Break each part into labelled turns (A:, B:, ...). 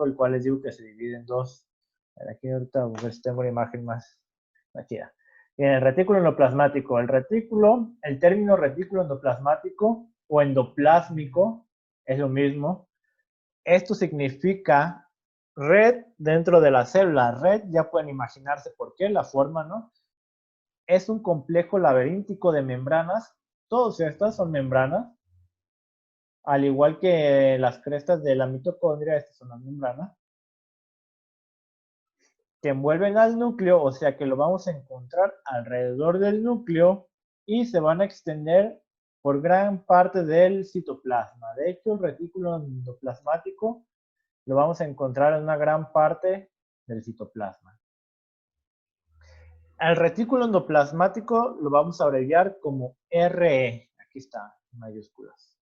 A: endoplasmático, el cual les digo que se divide en dos. Aquí ahorita voy a ver si tengo una imagen más chida. Bien, el retículo endoplasmático. El término retículo endoplasmático o endoplásmico es lo mismo. Esto significa red dentro de la célula. Red, ya pueden imaginarse por qué, la forma, ¿no? Es un complejo laberíntico de membranas. Todas estas son membranas. Al igual que las crestas de la mitocondria, estas son las membranas. Que envuelven al núcleo, o sea que lo vamos a encontrar alrededor del núcleo y se van a extender por gran parte del citoplasma. De hecho, el retículo endoplasmático lo vamos a encontrar en una gran parte del citoplasma. Al retículo endoplasmático lo vamos a abreviar como RE. Aquí está, en mayúsculas.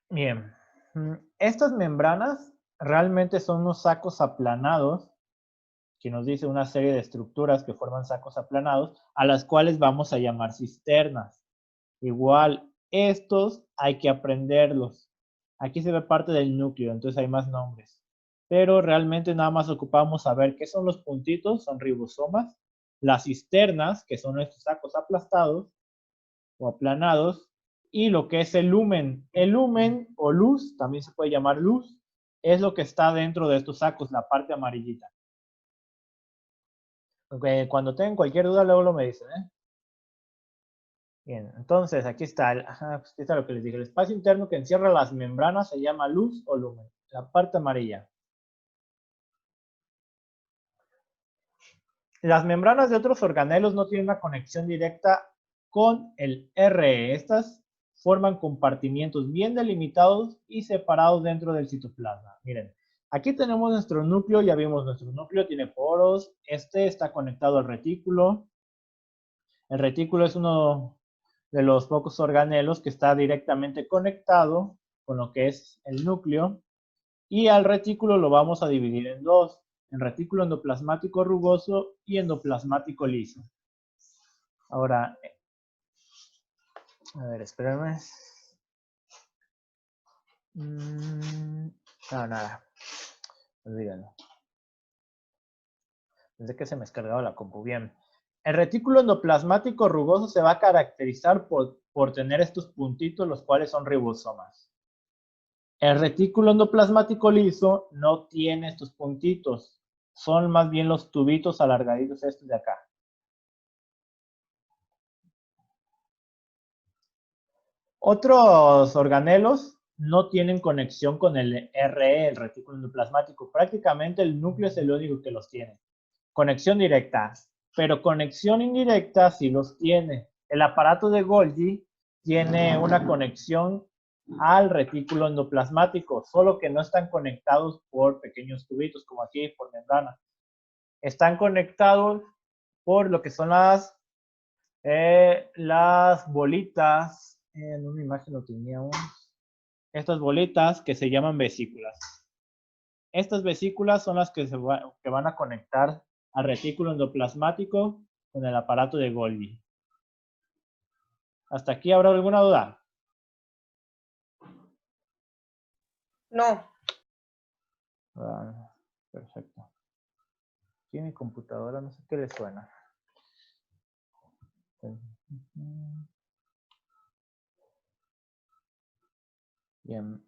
A: Bien, estas membranas realmente son unos sacos aplanados, que nos dice una serie de estructuras que forman sacos aplanados, a las cuales vamos a llamar cisternas. Igual, estos hay que aprenderlos. Aquí se ve parte del núcleo, entonces hay más nombres. Pero realmente nada más ocupamos saber qué son los puntitos, son ribosomas. Las cisternas, que son estos sacos aplastados o aplanados. Y lo que es el lumen. El lumen o luz, también se puede llamar luz, es lo que está dentro de estos sacos, la parte amarillita. Okay, cuando tengan cualquier duda, luego lo me dicen, ¿eh? Bien, entonces aquí está, pues aquí está lo que les dije. El espacio interno que encierra las membranas se llama luz o lumen, la parte amarilla. Las membranas de otros organelos no tienen una conexión directa con el RE. Estas forman compartimientos bien delimitados y separados dentro del citoplasma. Miren, aquí tenemos nuestro núcleo, ya vimos nuestro núcleo, tiene poros. Este está conectado al retículo. El retículo es uno de los pocos organelos que está directamente conectado con lo que es el núcleo. Y al retículo lo vamos a dividir en dos, en retículo endoplasmático rugoso y endoplasmático liso. Ahora, a ver, espérame. No, nada. Olvídalo. Pensé que se me descargaba la compu. Bien. El retículo endoplasmático rugoso se va a caracterizar por tener estos puntitos, los cuales son ribosomas. El retículo endoplasmático liso no tiene estos puntitos. Son más bien los tubitos alargaditos estos de acá. Otros organelos no tienen conexión con el RE, el retículo endoplasmático. Prácticamente el núcleo es el único que los tiene. Conexión directa, pero conexión indirecta sí los tiene. El aparato de Golgi tiene una conexión al retículo endoplasmático, solo que no están conectados por pequeños tubitos, como aquí, por membrana. Están conectados por lo que son las bolitas. En una imagen lo teníamos. Estas bolitas que se llaman vesículas. Estas vesículas son las que van a conectar al retículo endoplasmático con el aparato de Golgi. ¿Hasta aquí habrá alguna duda?
B: No.
A: Perfecto. Aquí en mi computadora no sé qué le suena. Bien.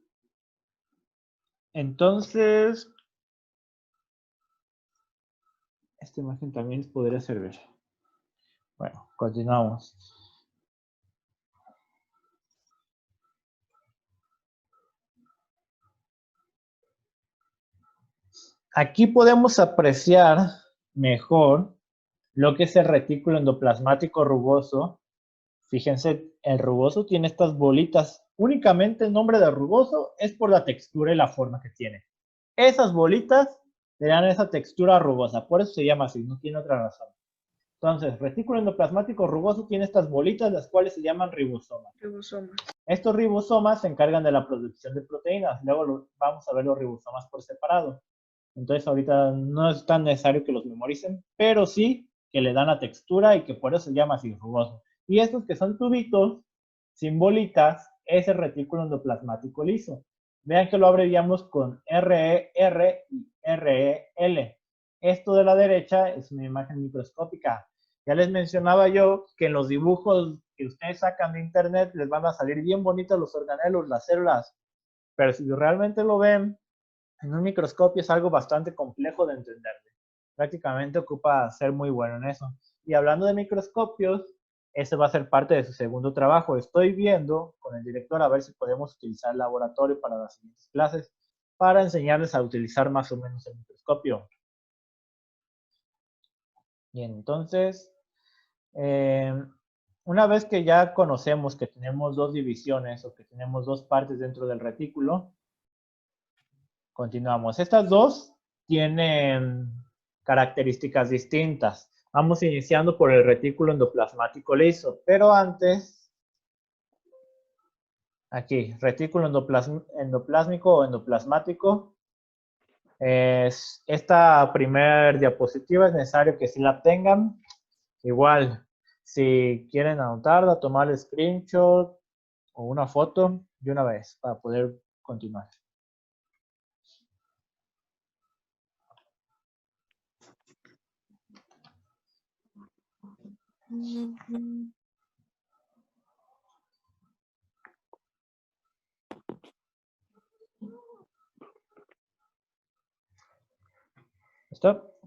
A: Entonces, esta imagen también les podría servir. Bueno, continuamos. Aquí podemos apreciar mejor lo que es el retículo endoplasmático rugoso. Fíjense, el rugoso tiene estas bolitas. Únicamente el nombre de rugoso es por la textura y la forma que tiene. Esas bolitas le dan esa textura rugosa, por eso se llama así, no tiene otra razón. Entonces, retículo endoplasmático rugoso tiene estas bolitas, las cuales se llaman ribosomas. Estos ribosomas se encargan de la producción de proteínas. Luego vamos a ver los ribosomas por separado. Entonces, ahorita no es tan necesario que los memoricen, pero sí que le dan la textura y que por eso se llama así rugoso. Y estos que son tubitos, sin bolitas, es el retículo endoplasmático liso. Vean que lo abreviamos con RER y REL. Esto de la derecha es una imagen microscópica. Ya les mencionaba yo que en los dibujos que ustedes sacan de internet les van a salir bien bonitos los organelos, las células, pero si realmente lo ven en un microscopio es algo bastante complejo de entender. Prácticamente ocupa ser muy bueno en eso. Y hablando de microscopios, ese va a ser parte de su segundo trabajo. Estoy viendo con el director a ver si podemos utilizar el laboratorio para las siguientes clases para enseñarles a utilizar más o menos el microscopio. Y entonces, una vez que ya conocemos que tenemos dos divisiones o que tenemos dos partes dentro del retículo, continuamos. Estas dos tienen características distintas. Vamos iniciando por el retículo endoplasmático liso, pero antes, aquí, retículo endoplásmico o endoplasmático. Esta primera diapositiva es necesario que sí la tengan. Igual, si quieren anotarla, tomar el screenshot o una foto de una vez para poder continuar.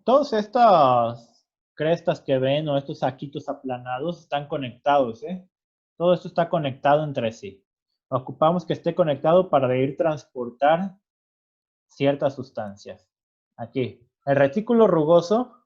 A: Todas estas crestas que ven o estos saquitos aplanados están conectados, ¿eh? Todo esto está conectado entre sí. Ocupamos que esté conectado para ir transportar ciertas sustancias. Aquí, el retículo rugoso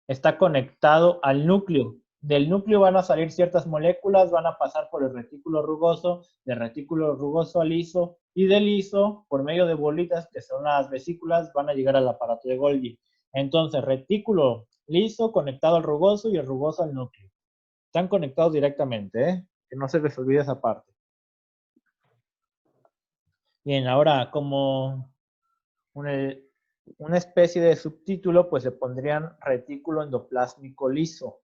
A: está conectado al núcleo. Del núcleo van a salir ciertas moléculas, van a pasar por el retículo rugoso, del retículo rugoso al liso, y del liso, por medio de bolitas, que son las vesículas, van a llegar al aparato de Golgi. Entonces, retículo liso conectado al rugoso y el rugoso al núcleo. Están conectados directamente, ¿eh? Que no se les olvide esa parte. Bien, ahora, como una especie de subtítulo, pues se pondrían retículo endoplásmico liso.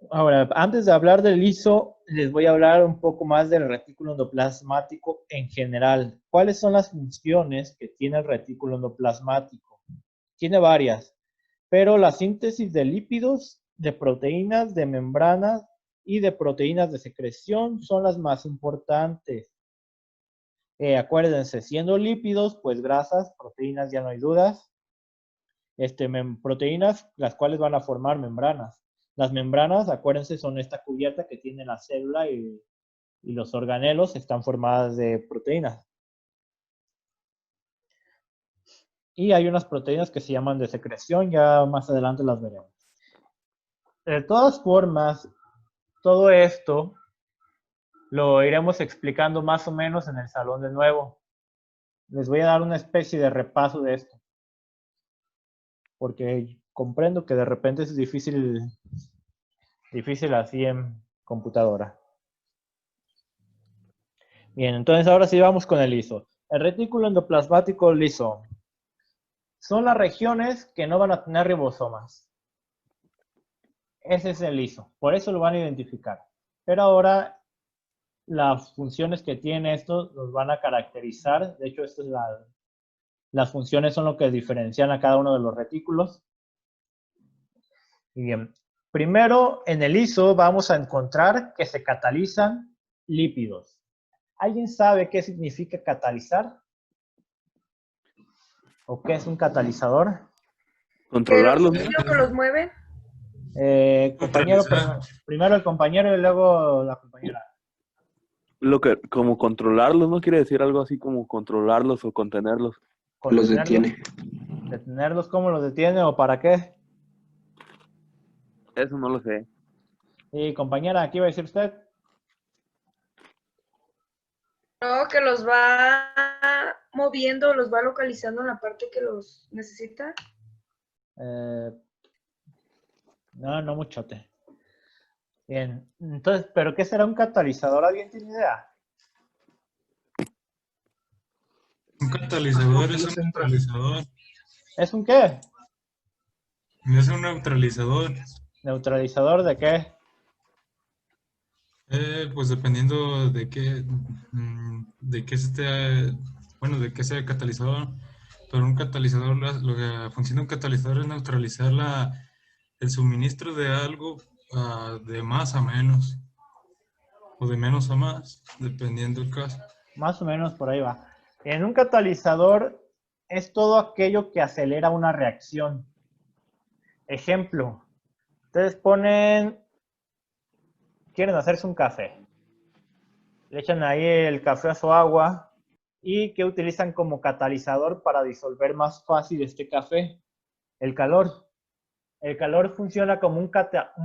A: Ahora, antes de hablar del liso, les voy a hablar un poco más del retículo endoplasmático en general. ¿Cuáles son las funciones que tiene el retículo endoplasmático? Tiene varias, pero la síntesis de lípidos, de proteínas, de membranas y de proteínas de secreción son las más importantes. Acuérdense, siendo lípidos, pues grasas, proteínas, ya no hay dudas. Proteínas, las cuales van a formar membranas. Las membranas, acuérdense, son esta cubierta que tiene la célula y los organelos están formadas de proteínas. Y hay unas proteínas que se llaman de secreción, ya más adelante las veremos. De todas formas, todo esto lo iremos explicando más o menos en el salón de nuevo. Les voy a dar una especie de repaso de esto, porque comprendo que de repente es difícil así en computadora. Bien, entonces ahora sí vamos con el liso. El retículo endoplasmático liso son las regiones que no van a tener ribosomas. Ese es el liso, por eso lo van a identificar. Pero ahora las funciones que tiene esto los van a caracterizar. De hecho, las funciones son lo que diferencian a cada uno de los retículos. Y bien, primero en el liso vamos a encontrar que se catalizan lípidos. ¿Alguien sabe qué significa catalizar? ¿O qué es un catalizador?
C: Controlarlos, ¿no?
B: ¿Que los mueve?
A: Compañero, primero el compañero y luego la compañera.
C: Como controlarlos, ¿no? Quiere decir algo así como controlarlos o contenerlos.
D: Los detiene.
A: ¿Detenerlos? ¿Cómo los detiene o para qué?
C: Eso no lo sé.
A: Y compañera, ¿qué iba a decir usted?
B: No, que los va moviendo, los va localizando en la parte que los necesita.
A: No muchote. Bien, entonces, ¿pero qué será un catalizador? ¿Alguien tiene idea?
D: Un catalizador es un neutralizador.
A: ¿Es un qué?
D: Es un neutralizador.
A: ¿Neutralizador de qué?
D: Pues dependiendo de qué bueno, de qué sea el catalizador. Pero un catalizador, lo que funciona un catalizador es neutralizar el suministro de algo de más a menos o de menos a más, dependiendo del caso.
A: Más o menos por ahí va. En un catalizador es todo aquello que acelera una reacción. Ejemplo, ustedes quieren hacerse un café. Le echan ahí el café a su agua y ¿qué utilizan como catalizador para disolver más fácil este café? El calor. El calor funciona como un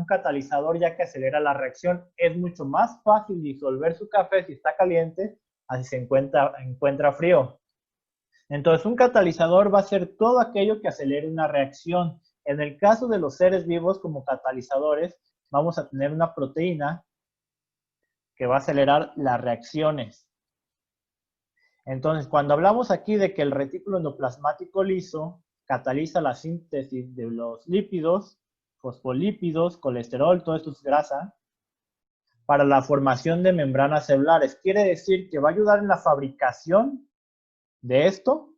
A: catalizador ya que acelera la reacción. Es mucho más fácil disolver su café si está caliente, así se encuentra frío. Entonces, un catalizador va a ser todo aquello que acelere una reacción. En el caso de los seres vivos como catalizadores, vamos a tener una proteína que va a acelerar las reacciones. Entonces, cuando hablamos aquí de que el retículo endoplasmático liso cataliza la síntesis de los lípidos, fosfolípidos, colesterol, todo esto es grasa, para la formación de membranas celulares. Quiere decir que va a ayudar en la fabricación de esto,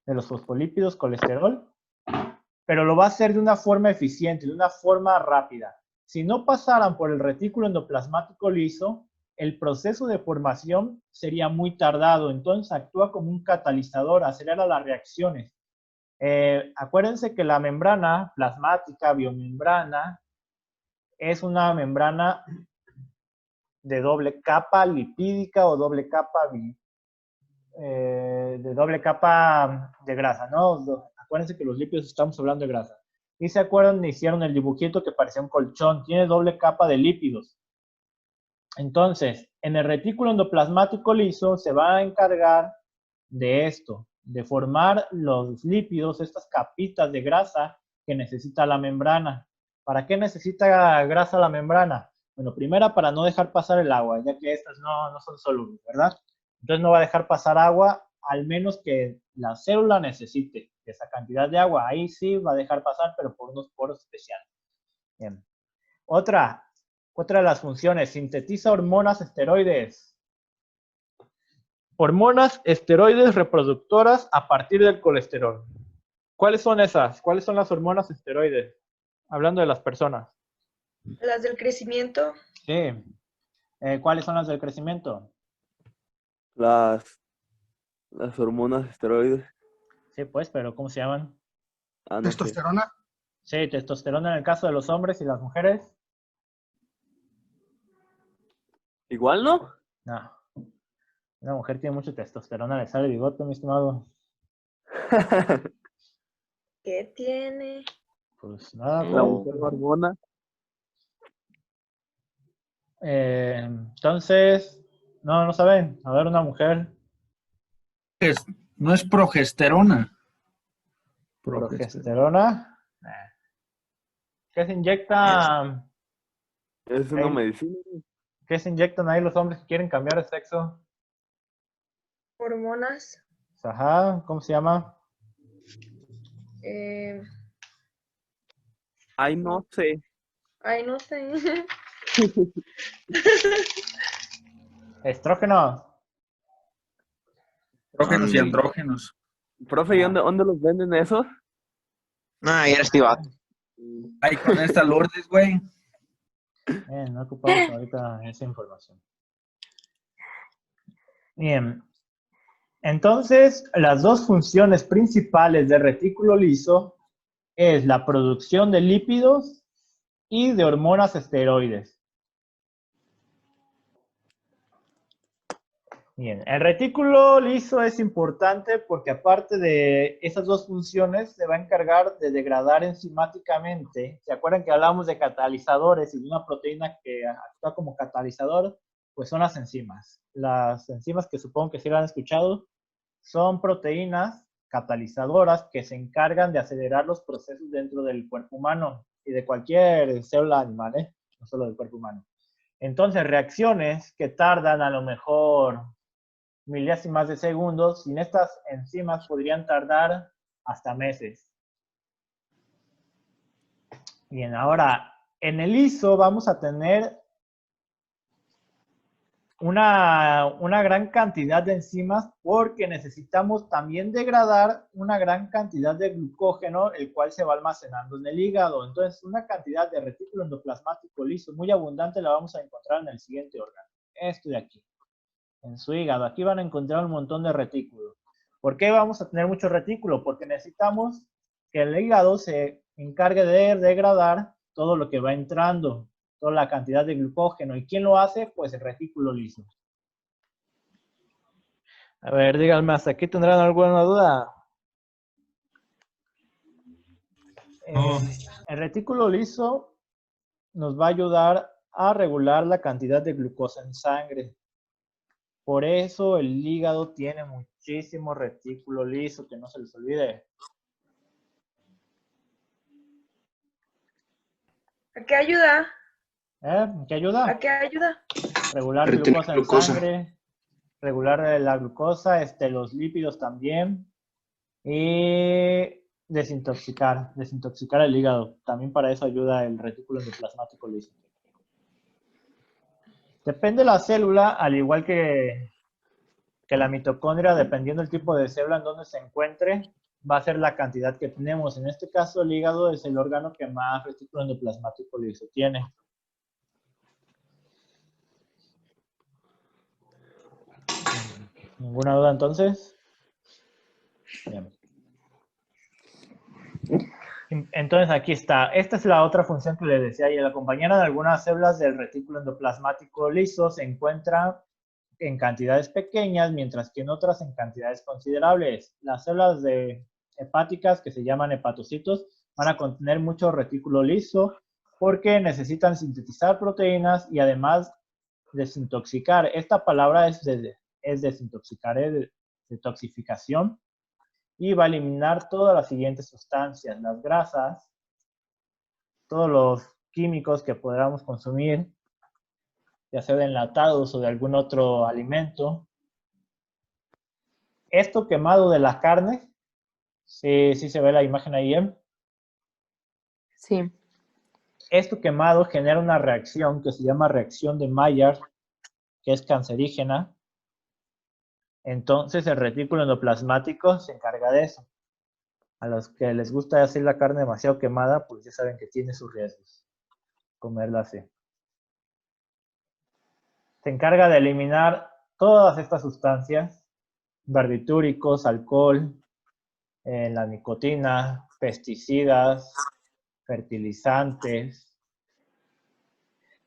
A: de los fosfolípidos, colesterol, pero lo va a hacer de una forma eficiente, de una forma rápida. Si no pasaran por el retículo endoplasmático liso, el proceso de formación sería muy tardado, entonces actúa como un catalizador, acelera las reacciones. Acuérdense que la membrana plasmática, biomembrana, es una membrana de doble capa lipídica o doble capa de doble capa de grasa, ¿no? Acuérdense que los lípidos estamos hablando de grasa. Y se acuerdan, hicieron el dibujito que parecía un colchón, tiene doble capa de lípidos. Entonces, en el retículo endoplasmático liso se va a encargar de esto, de formar los lípidos, estas capitas de grasa que necesita la membrana. ¿Para qué necesita grasa la membrana? Bueno, primero para no dejar pasar el agua, ya que estas no son solubles, ¿verdad? Entonces no va a dejar pasar agua, al menos que la célula necesite esa cantidad de agua. Ahí sí va a dejar pasar, pero por unos poros especiales. Bien. Otra de las funciones, sintetiza hormonas esteroides. Hormonas esteroides reproductoras a partir del colesterol. ¿Cuáles son esas? ¿Cuáles son las hormonas esteroides? Hablando de las personas.
B: Las del crecimiento.
A: Sí. ¿Cuáles son las del crecimiento?
C: Las hormonas esteroides.
A: Sí, pues, pero ¿cómo se llaman?
C: No sé.
E: ¿Testosterona?
A: Sí, testosterona en el caso de los hombres y las mujeres.
C: Igual, ¿no?
A: No. Una mujer tiene mucho testosterona, le sale bigote, mi estimado.
B: ¿Qué tiene?
A: Pues nada,
C: La
A: pues.
C: mujer hormona.
A: Entonces, no saben. A ver, una mujer.
E: No es progesterona.
A: Progesterona. ¿Qué se inyecta?
C: Es una medicina.
A: ¿Qué se inyectan ahí los hombres que quieren cambiar de sexo?
B: Hormonas.
A: Ajá, ¿cómo se llama?
C: Ay, no sé.
B: Ay, no sé.
A: Estrógeno.
E: Estrógenos y andrógenos.
C: Profe, ¿y dónde los venden esos?
F: No, ya estoy vato.
E: Ay, con esta Lourdes, güey.
A: No ocupamos ahorita esa información. Bien. Entonces, las dos funciones principales del retículo liso es la producción de lípidos y de hormonas esteroides. Bien, el retículo liso es importante porque aparte de esas dos funciones se va a encargar de degradar enzimáticamente. ¿Se acuerdan que hablamos de catalizadores y de una proteína que actúa como catalizador? Pues son las enzimas. Las enzimas que supongo que sí lo han escuchado son proteínas catalizadoras que se encargan de acelerar los procesos dentro del cuerpo humano y de cualquier célula animal, no solo del cuerpo humano. Entonces, reacciones que tardan a lo mejor milésimas de segundos. Sin estas enzimas podrían tardar hasta meses. Bien, ahora en el liso vamos a tener una gran cantidad de enzimas porque necesitamos también degradar una gran cantidad de glucógeno, el cual se va almacenando en el hígado. Entonces, una cantidad de retículo endoplasmático liso muy abundante la vamos a encontrar en el siguiente órgano. Esto de aquí, en su hígado. Aquí van a encontrar un montón de retículos. ¿Por qué vamos a tener mucho retículo? Porque necesitamos que el hígado se encargue de degradar todo lo que va entrando, toda la cantidad de glucógeno. ¿Y quién lo hace? Pues el retículo liso. A ver, díganme, ¿hasta aquí tendrán alguna duda?
D: No.
A: El retículo liso nos va a ayudar a regular la cantidad de glucosa en sangre. Por eso el hígado tiene muchísimo retículo liso, que no se les olvide.
B: ¿A qué ayuda?
A: ¿Qué ayuda?
B: ¿A qué ayuda?
A: Regular
F: Retener
A: glucosa en
F: glucosa.
A: sangre, regular la glucosa, los lípidos también, y desintoxicar el hígado. También para eso ayuda el retículo endoplasmático liso. Depende de la célula, al igual que la mitocondria, dependiendo del tipo de célula en donde se encuentre, va a ser la cantidad que tenemos. En este caso, el hígado es el órgano que más retículo endoplasmático liso tiene. ¿Ninguna duda entonces? Bien. Entonces aquí está. Esta es la otra función que les decía. Y la compañera de algunas células del retículo endoplasmático liso se encuentra en cantidades pequeñas, mientras que en otras en cantidades considerables. Las células hepáticas, que se llaman hepatocitos, van a contener mucho retículo liso porque necesitan sintetizar proteínas y además desintoxicar. Esta palabra es desintoxicar, es detoxificación, y va a eliminar todas las siguientes sustancias: las grasas, todos los químicos que podamos consumir, ya sea de enlatados o de algún otro alimento. Esto quemado de la carne, sí se ve la imagen ahí, ¿eh?
G: Sí.
A: Esto quemado genera una reacción que se llama reacción de Maillard, que es cancerígena. Entonces el retículo endoplasmático se encarga de eso. A los que les gusta así la carne demasiado quemada, pues ya saben que tiene sus riesgos comerla así. Se encarga de eliminar todas estas sustancias: barbitúricos, alcohol, la nicotina, pesticidas, fertilizantes.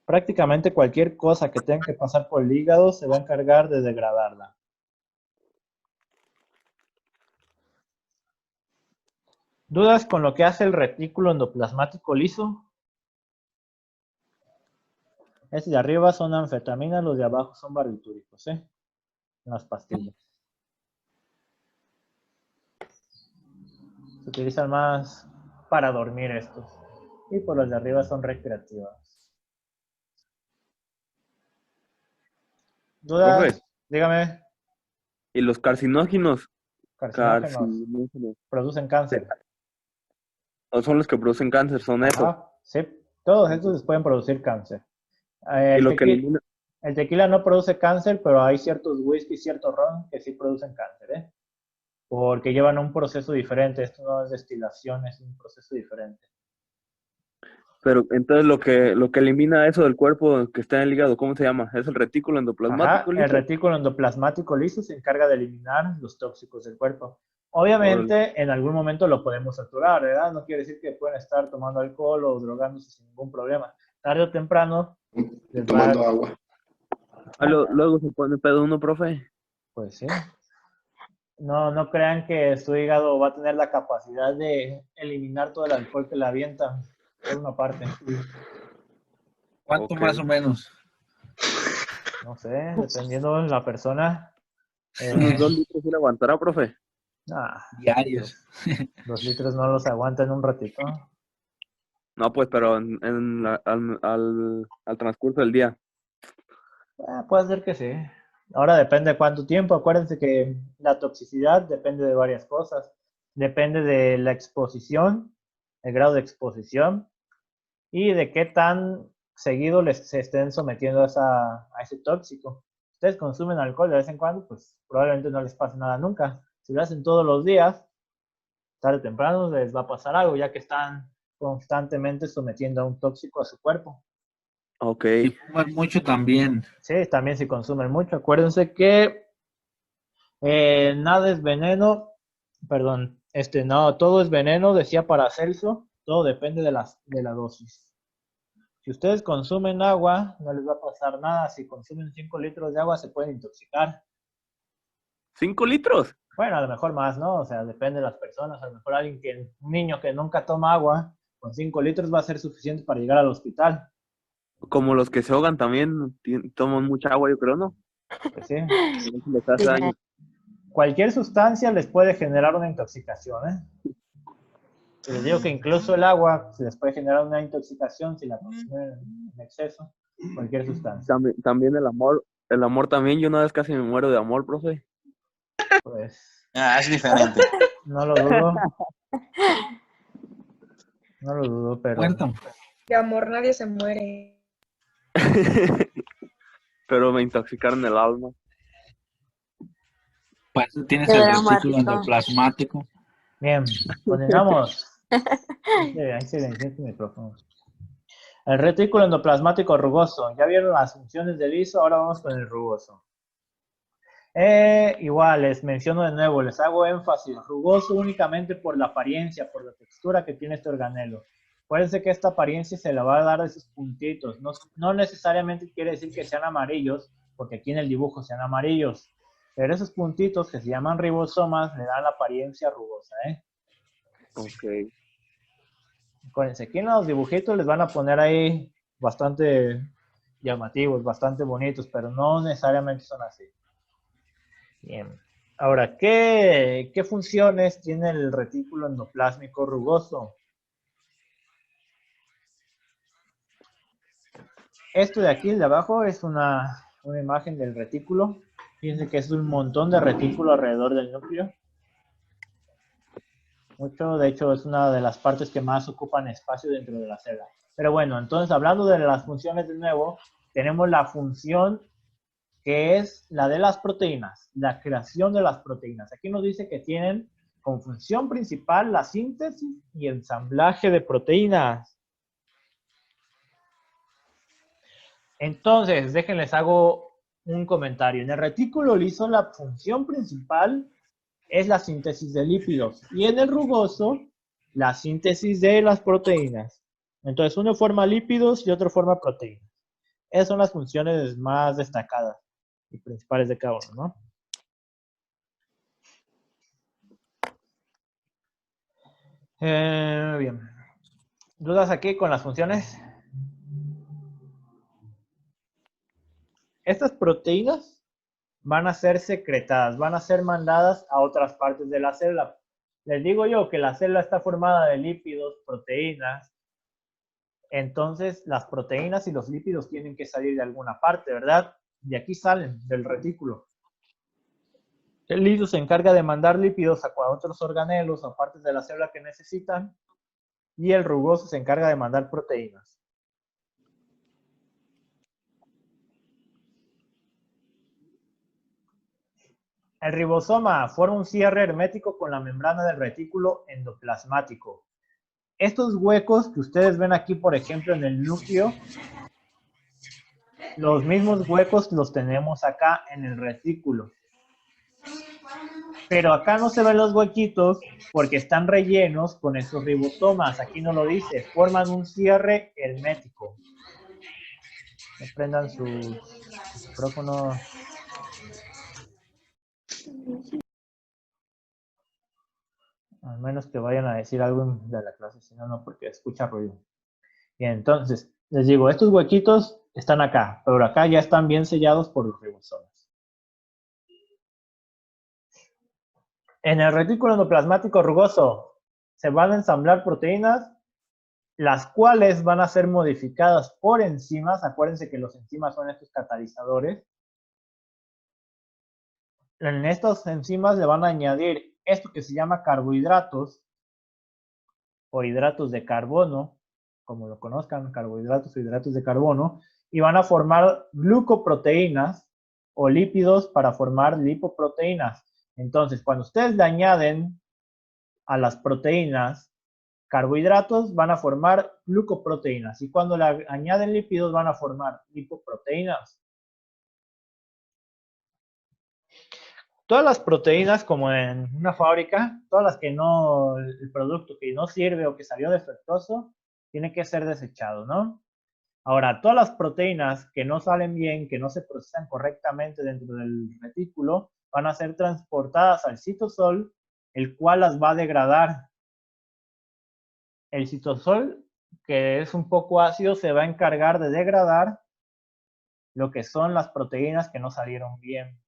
A: Prácticamente cualquier cosa que tenga que pasar por el hígado se va a encargar de degradarla. ¿Dudas con lo que hace el retículo endoplasmático liso? Estos de arriba son anfetaminas, los de abajo son barbitúricos, ¿eh? Las pastillas. Se utilizan más para dormir estos. Y por los de arriba son recreativas. ¿Dudas?
C: Profe.
A: Dígame.
C: ¿Y los carcinógenos?
A: Carcinógenos producen cáncer.
C: ¿O son los que producen cáncer? ¿Son esos?
A: Sí, todos estos pueden producir cáncer.
C: ¿Y lo que elimina?
A: El tequila no produce cáncer, pero hay ciertos whisky, ciertos ron que sí producen cáncer, ¿eh? Porque llevan un proceso diferente. Esto no es destilación, es un proceso diferente.
C: Pero entonces lo que elimina eso del cuerpo que está en el hígado, ¿cómo se llama? ¿Es el retículo endoplasmático liso?
A: El retículo endoplasmático liso se encarga de eliminar los tóxicos del cuerpo. Obviamente, en algún momento lo podemos saturar, ¿verdad? No quiere decir que pueden estar tomando alcohol o drogándose sin ningún problema. Tarde o temprano.
F: Tomando agua.
C: Luego se pone pedo uno, profe.
A: Pues sí. No crean que su hígado va a tener la capacidad de eliminar todo el alcohol que le avientan por una parte.
E: ¿Cuánto más o menos?
A: No sé, dependiendo de la persona.
C: ¿Unos 2 litros sí le aguantará, profe?
E: Diarios.
A: 2 litros no los aguanta en un ratito.
C: No, pues, pero al transcurso del día.
A: Puede ser que sí. Ahora depende de cuánto tiempo. Acuérdense que la toxicidad depende de varias cosas. Depende de la exposición, el grado de exposición y de qué tan seguido se estén sometiendo a ese tóxico. Si ustedes consumen alcohol de vez en cuando, pues probablemente no les pase nada nunca. Si lo hacen todos los días, tarde o temprano les va a pasar algo, ya que están constantemente sometiendo a un tóxico a su cuerpo.
C: Ok.
E: Si fuman mucho también.
A: Sí, también si consumen mucho. Acuérdense que nada es veneno, perdón, no, todo es veneno, decía Paracelso, todo depende de la dosis. Si ustedes consumen agua, no les va a pasar nada. Si consumen 5 litros de agua, se pueden intoxicar.
C: ¿5 litros?
A: Bueno, a lo mejor más, ¿no? O sea, depende de las personas. A lo mejor un niño que nunca toma agua, con 5 litros va a ser suficiente para llegar al hospital.
C: Como los que se ahogan también toman mucha agua, yo creo, ¿no?
A: Pues sí.
C: Les hace daño.
A: Cualquier sustancia les puede generar una intoxicación, ¿eh? Les digo que incluso el agua se les puede generar una intoxicación si la consumen en exceso, cualquier sustancia.
C: También el amor también, yo una vez casi me muero de amor, profe.
A: Pues
F: Es diferente.
A: no lo dudo. No lo dudo, pero...
E: Muerto.
B: De amor nadie se muere.
C: Pero me intoxicaron el alma.
E: Pues tienes
G: Qué
E: el
G: dramático.
E: retículo endoplasmático.
A: Bien, continuamos. Ahí se le el micrófono. El retículo endoplasmático rugoso. Ya vieron las funciones del liso, ahora vamos con el rugoso. Igual, les menciono de nuevo, les hago énfasis. Rugoso únicamente por la apariencia, por la textura que tiene este organelo. Acuérdense que esta apariencia se le va a dar a esos puntitos. No necesariamente quiere decir que sean amarillos, porque aquí en el dibujo sean amarillos. Pero esos puntitos que se llaman ribosomas le dan la apariencia rugosa, ¿eh?
C: Ok.
A: Acuérdense, aquí en los dibujitos les van a poner ahí bastante llamativos, bastante bonitos, pero no necesariamente son así. Bien. Ahora, ¿qué funciones tiene el retículo endoplásmico rugoso? Esto de aquí, de abajo, es una imagen del retículo. Fíjense que es un montón de retículo alrededor del núcleo. Mucho, de hecho, es una de las partes que más ocupan espacio dentro de la célula. Pero bueno, entonces, hablando de las funciones de nuevo, tenemos la función que es la de las proteínas, la creación de las proteínas. Aquí nos dice que tienen como función principal la síntesis y ensamblaje de proteínas. Entonces, déjenles hago un comentario. En el retículo liso la función principal es la síntesis de lípidos y en el rugoso la síntesis de las proteínas. Entonces, uno forma lípidos y otro forma proteínas. Esas son las funciones más destacadas y principales de cada uno, ¿no? Bien. ¿Dudas aquí con las funciones? Estas proteínas van a ser secretadas, van a ser mandadas a otras partes de la célula. Les digo yo que la célula está formada de lípidos, proteínas. Entonces, las proteínas y los lípidos tienen que salir de alguna parte, ¿verdad? De aquí salen, del retículo. El liso se encarga de mandar lípidos a otros organelos o partes de la célula que necesitan. Y el rugoso se encarga de mandar proteínas. El ribosoma forma un cierre hermético con la membrana del retículo endoplasmático. Estos huecos que ustedes ven aquí, por ejemplo, en el núcleo, los mismos huecos los tenemos acá en el retículo. Pero acá no se ven los huequitos porque están rellenos con esos ribosomas. Aquí no lo dice, forman un cierre hermético. Prendan su micrófono. Al menos que vayan a decir algo de la clase, si no, no, porque escucha ruido. Bien, entonces, les digo, estos huequitos están acá, pero acá ya están bien sellados por los ribosomas. En el retículo endoplasmático rugoso se van a ensamblar proteínas, las cuales van a ser modificadas por enzimas. Acuérdense que los enzimas son estos catalizadores. en estas enzimas le van a añadir esto que se llama carbohidratos o hidratos de carbono, como lo conozcan, carbohidratos o hidratos de carbono, y van a formar glucoproteínas o lípidos para formar lipoproteínas. Entonces, cuando ustedes le añaden a las proteínas carbohidratos, van a formar glucoproteínas, y cuando le añaden lípidos, van a formar lipoproteínas. Todas las proteínas, como en una fábrica, todas las que no, el producto que no sirve o que salió defectuoso, tiene que ser desechado, ¿no? Ahora, todas las proteínas que no salen bien, que no se procesan correctamente dentro del retículo, van a ser transportadas al citosol, el cual las va a degradar. El citosol, que es un poco ácido, se va a encargar de degradar lo que son las proteínas que no salieron bien.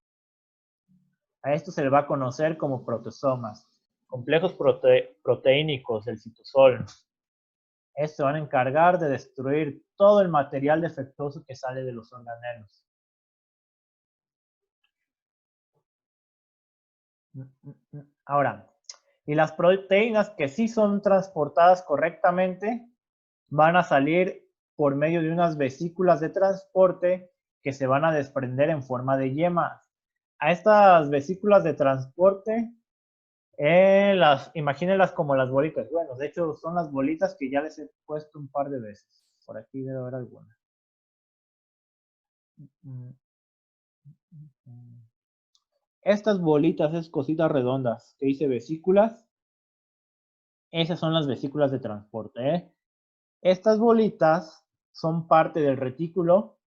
A: A esto se le va a conocer como proteosomas, complejos proteínicos del citosol. Estos se van a encargar de destruir todo el material defectuoso que sale de los organelos. Ahora, y las proteínas que sí son transportadas correctamente van a salir por medio de unas vesículas de transporte que se van a desprender en forma de yemas. A estas vesículas de transporte, imagínenlas como las bolitas. Bueno, de hecho son las bolitas que ya les he puesto un par de veces. Por aquí debe haber alguna. Estas bolitas, esas cositas redondas que dice vesículas, esas son las vesículas de transporte. Estas bolitas son parte del retículo,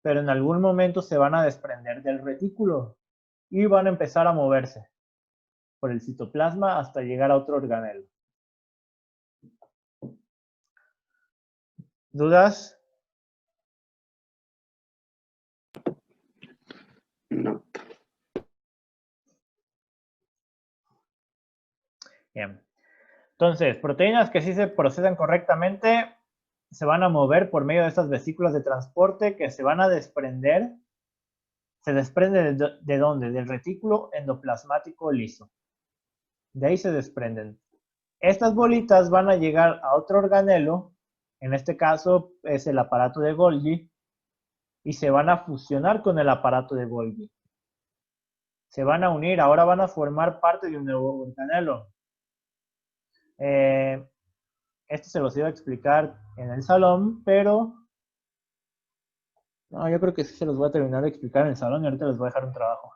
A: pero en algún momento se van a desprender del retículo y van a empezar a moverse por el citoplasma hasta llegar a otro organelo. ¿Dudas?
C: No.
A: Bien. Entonces, proteínas que sí se procesan correctamente se van a mover por medio de estas vesículas de transporte que se van a desprender. ¿Se desprende de dónde? Del retículo endoplasmático liso. De ahí se desprenden. Estas bolitas van a llegar a otro organelo, en este caso es el aparato de Golgi, y se van a fusionar con el aparato de Golgi. Se van a unir, ahora van a formar parte de un nuevo organelo. Esto se los iba a explicar en el salón, pero no, yo creo que sí se los voy a terminar de explicar en el salón y ahorita les voy a dejar un trabajo.